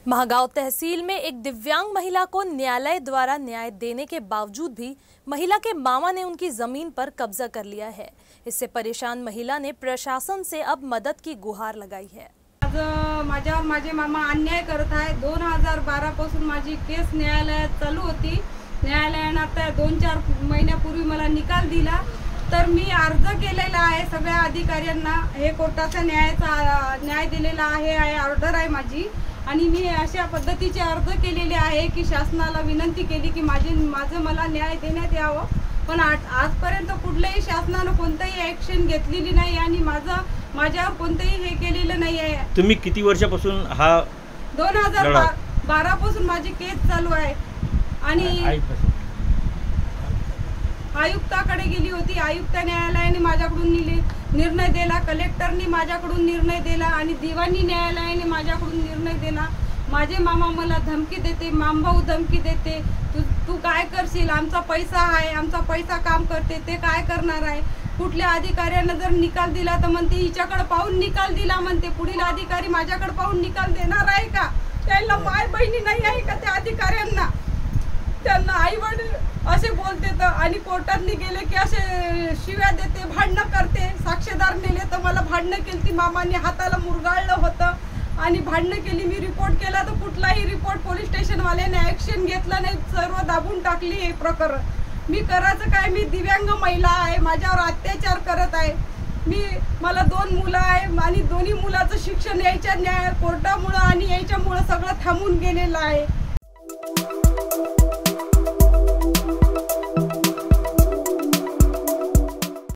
महागांव तहसील में एक दिव्यांग महिला को न्यायालय द्वारा न्याय देने के बावजूद भी महिला के मामा ने उनकी जमीन पर कब्जा कर लिया है। इससे परेशान महिला ने प्रशासन से अब मदद की गुहार लगाई है। आज माझ्यावर माझे मामा अन्याय करत आहे। 2012 पासून माझी केस न्यायालयात चालू होती। न्यायालयाने आता 2-4 महिन्यापूर्वी मला निकाल दिला, तर मी अर्ज केलेला आहे सगळ्या अधिकाऱ्यांना। हे कोर्टाचा न्याय दिलेला आहे, ऑर्डर आहे माझी, आणि मी अशा पद्धतीचे अर्ज केलेले आहे की शासनाला विनंती केली की माझं मला न्याय देण्यात यावं, पण आजपर्यंत कुठल्याही शासनाने कोणतीही ॲक्शन घेतलेली नाही आणि माझ्यावर कोणतेही हे केलेलं नाही आहे। तुम्ही किती वर्षापासून हा 2012 पासून माझी केस चालू आहे आणि आयुक्ताकडे गेली होती। आयुक्त न्यायालयाने माझ्याकडून निर्णय दिला, कलेक्टरनी माझ्याकडून निर्णय दिला आणि दिवाणी न्यायालयाने माझ्याकडून निर्णय दिला। माझे मामा मला धमकी देते, मामभाऊ धमकी देते, तू काय करशील, आमचा पैसा आहे, आमचा पैसा काम करते, ते काय करणार आहे। कुठल्या अधिकाऱ्याने जर निकाल दिला तर म्हणते हिच्याकडे पाहून निकाल दिला म्हणते, पुढील अधिकारी माझ्याकडे पाहून निकाल देणार आहे का? त्यांना माय बहिणी नाही आहे का त्या अधिकाऱ्यांना? त्यांना आईवडील असे बोलते तर आणि कोर्टातली गेले की असे शिव्या देते, भांडणं करते। साक्षीदार नेले तर मला भांडणं केली, ती मामाने हाताला मुरगाळलं होतं आणि भांडणं केली। मी रिपोर्ट केला तर कुठलाही रिपोर्ट पोलीस स्टेशनवाल्याने ॲक्शन घेतलं नाही, सर्व दाबून टाकली हे प्रकरण। मी करायचं काय? मी दिव्यांग महिला आहे, माझ्यावर अत्याचार करत आहे। मला 2 मुलं आहे आणि दोन्ही मुलाचं शिक्षण यायच्या कोर्टामुळं आणि याच्यामुळं सगळं थांबून गेलेलं आहे।